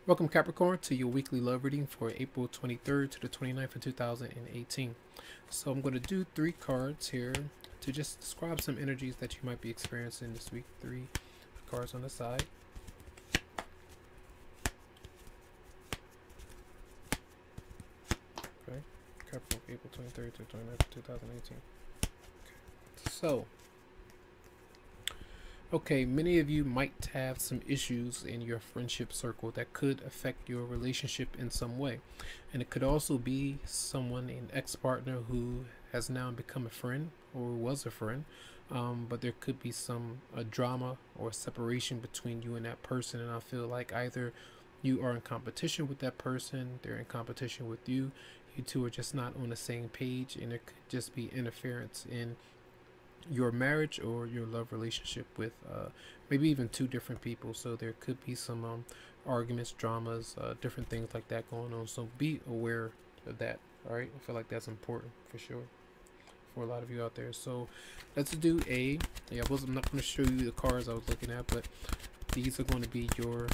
Welcome, Capricorn, to your weekly love reading for April 23rd to the 29th of 2018. So I'm going to do three cards here to just describe some energies that you might be experiencing this week. Three cards on the side. Okay, Capricorn, April 23rd to 29th of 2018. Okay. Okay, many of you might have some issues in your friendship circle that could affect your relationship in some way. And it could also be someone, an ex-partner who has now become a friend or was a friend. But there could be some drama or separation between you and that person. And I feel like either you are in competition with that person, they're in competition with you. You two are just not on the same page, and there could just be interference in your marriage or your love relationship with maybe even two different people. So there could be some arguments, dramas, different things like that going on. So be aware of that. All right, I feel like that's important for sure for a lot of you out there. So let's do I'm not going to show you the cards I was looking at, but these are going to be your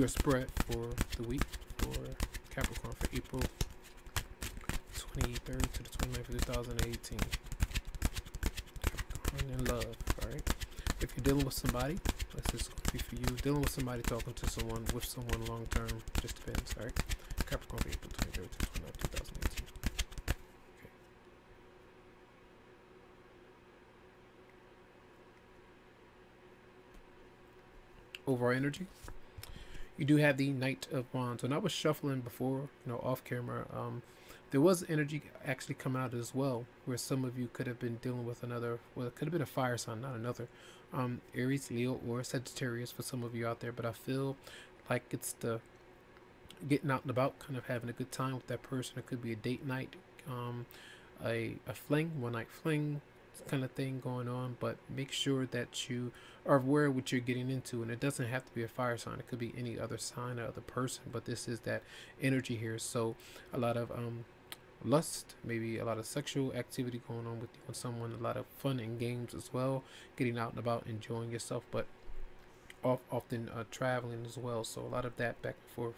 spread for the week for Capricorn for April 23rd to the 29th of 2018. In love. All right, if you're dealing with somebody, this is going to be for you. Dealing with somebody, talking to someone, with someone long term, just depends. All right, Capricorn for April 23rd to 29th, 2018. Okay. Overall energy, you do have the Knight of Wands. When I was shuffling before, off camera, there was energy actually coming out as well, where some of you could have been dealing with another, well, it could have been a fire sign, not another, Aries, Leo, or Sagittarius for some of you out there. But I feel like it's the getting out and about, kind of having a good time with that person. It could be a date night, a fling, one night fling kind of thing going on. But make sure that you are aware of what you're getting into, and it doesn't have to be a fire sign. It could be any other sign or other person, but this is that energy here. So a lot of lust, maybe a lot of sexual activity going on with you and someone, a lot of fun and games as well, getting out and about, enjoying yourself, but often traveling as well. So a lot of that back and forth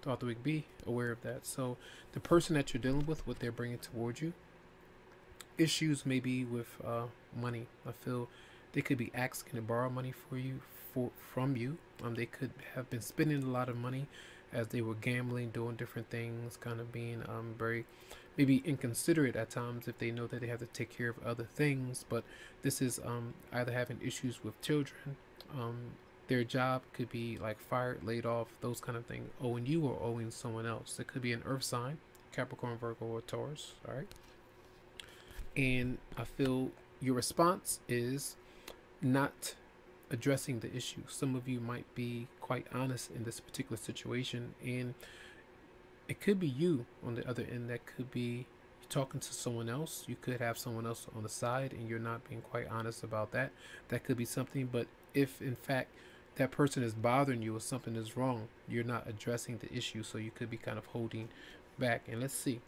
throughout the week. Be aware of that. So the person that you're dealing with, what they're bringing towards you, issues maybe with money. I feel they could be asking to borrow money from you. They could have been spending a lot of money as they were gambling, doing different things, kind of being very maybe inconsiderate at times if they know that they have to take care of other things. But this is either having issues with children, their job could be like fired, laid off, those kind of things, owing you or owing someone else. It could be an earth sign, Capricorn, Virgo, or Taurus. All right, and I feel your response is not addressing the issue. Some of you might be quite honest in this particular situation, and it could be you on the other end that could be talking to someone else. You could have someone else on the side and you're not being quite honest about that. That could be something. But if in fact that person is bothering you or something is wrong, you're not addressing the issue, so you could be kind of holding back. And let's see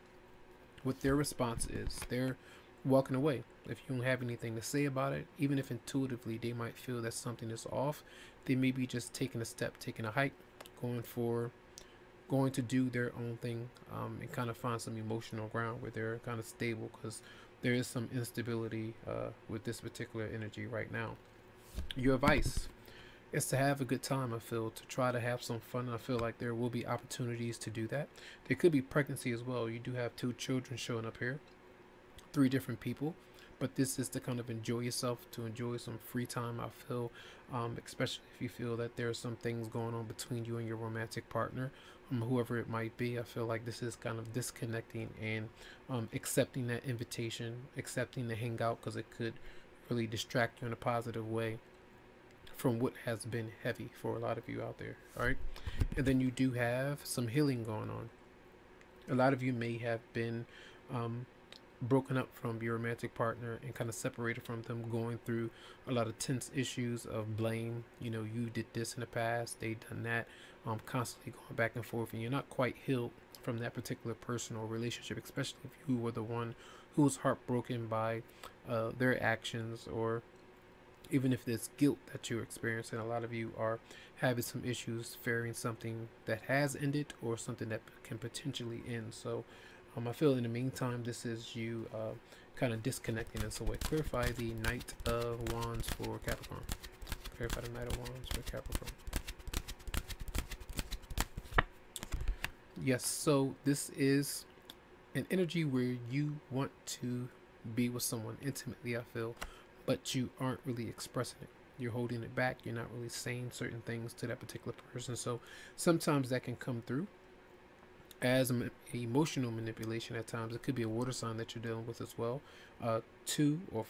what their response is. They're walking away. If you don't have anything to say about it, even if intuitively they might feel that something is off, they may be just taking a step, taking a hike, going to do their own thing, and kind of find some emotional ground where they're kind of stable, because there is some instability with this particular energy right now. Your advice is to have a good time. I feel to try to have some fun. I feel like there will be opportunities to do that. There could be pregnancy as well. You do have two children showing up here, three different people, but this is to kind of enjoy yourself, to enjoy some free time. I feel, especially if you feel that there are some things going on between you and your romantic partner, whoever it might be. I feel like this is kind of disconnecting and accepting that invitation, accepting the hangout, because it could really distract you in a positive way from what has been heavy for a lot of you out there. All right, and then you do have some healing going on. A lot of you may have been broken up from your romantic partner and kind of separated from them, going through a lot of tense issues of blame. You did this in the past, they done that, constantly going back and forth, and you're not quite healed from that particular person or relationship, especially if you were the one who was heartbroken by their actions, or even if there's guilt that you're experiencing. A lot of you are having some issues fearing something that has ended or something that can potentially end. So I feel in the meantime, this is you kind of disconnecting in some way. Clarify the Knight of Wands for Capricorn. Clarify the Knight of Wands for Capricorn. Yes, so this is an energy where you want to be with someone intimately, I feel, but you aren't really expressing it. You're holding it back. You're not really saying certain things to that particular person. So sometimes that can come through as emotional manipulation at times. It could be a water sign that you're dealing with as well. Two or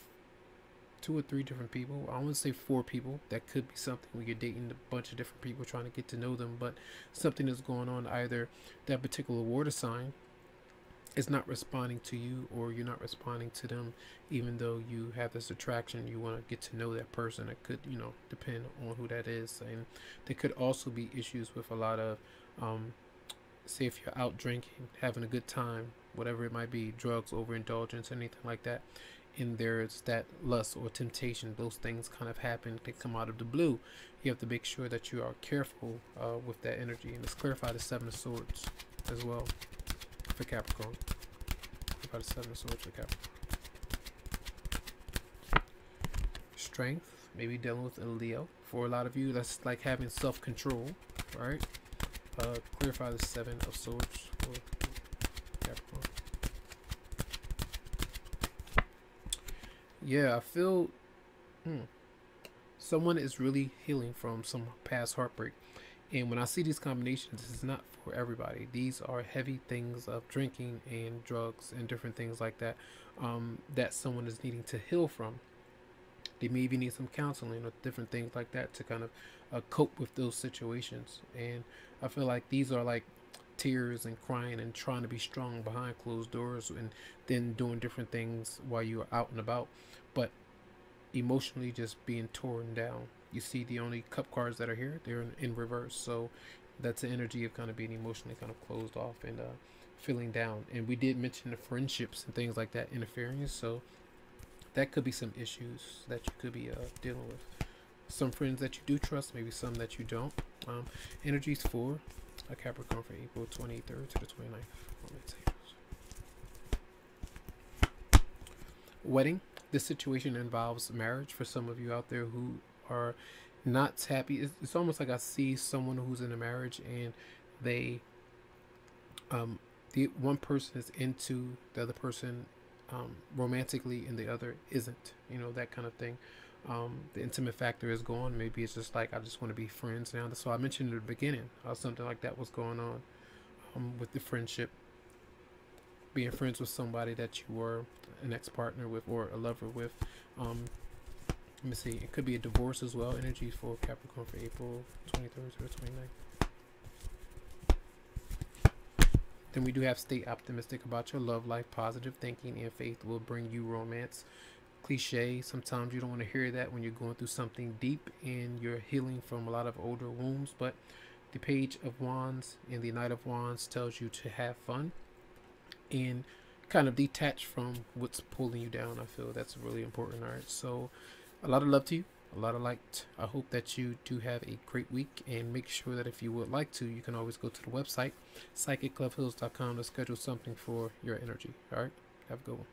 three different people. I want to say 4 people. That could be something where you're dating a bunch of different people trying to get to know them, but something is going on. Either that particular water sign is not responding to you, or you're not responding to them, even though you have this attraction. You want to get to know that person. It could, depend on who that is. And there could also be issues with a lot of, say if you're out drinking, having a good time, whatever it might be, drugs, overindulgence, anything like that, and there's that lust or temptation. Those things kind of happen, can come out of the blue. You have to make sure that you are careful with that energy. And let's clarify the 7 of Swords as well for Capricorn. Clarify the 7 of Swords for Capricorn. Strength, maybe dealing with a Leo. For a lot of you, that's like having self-control, right? Clarify the 7 of Swords for Capricorn. Yeah, I feel someone is really healing from some past heartbreak. And when I see these combinations, it's not for everybody. These are heavy things of drinking and drugs and different things like that, that someone is needing to heal from. They maybe need some counseling or different things like that to kind of cope with those situations. And I feel like these are like tears and crying and trying to be strong behind closed doors, and then doing different things while you're out and about, but emotionally just being torn down. You see the only cup cards that are here, they're in reverse. So that's the energy of kind of being emotionally kind of closed off and feeling down. And we did mention the friendships and things like that interfering. So that could be some issues that you could be dealing with. Some friends that you do trust, maybe some that you don't. Energies for a Capricorn for April 23rd to the 29th. Wedding. This situation involves marriage for some of you out there who are not happy. It's almost like I see someone who's in a marriage and they, the one person is into the other person romantically and the other isn't. That kind of thing. The intimate factor is gone. Maybe it's just like, I just want to be friends now. That's why I mentioned in the beginning something like that was going on with the friendship. Being friends with somebody that you were an ex-partner with or a lover with. Let me see. It could be a divorce as well. Energy for Capricorn for April 23rd to the 29th. Then we do have stay optimistic about your love life. Positive thinking and faith will bring you romance. Cliche. Sometimes you don't want to hear that when you're going through something deep and you're healing from a lot of older wounds. But the Page of Wands and the Knight of Wands tells you to have fun and kind of detach from what's pulling you down. I feel that's really important. All right, so a lot of love to you, a lot of light. I hope that you do have a great week, and make sure that if you would like to, you can always go to the website psychicloveheals.com to schedule something for your energy. All right, have a good one.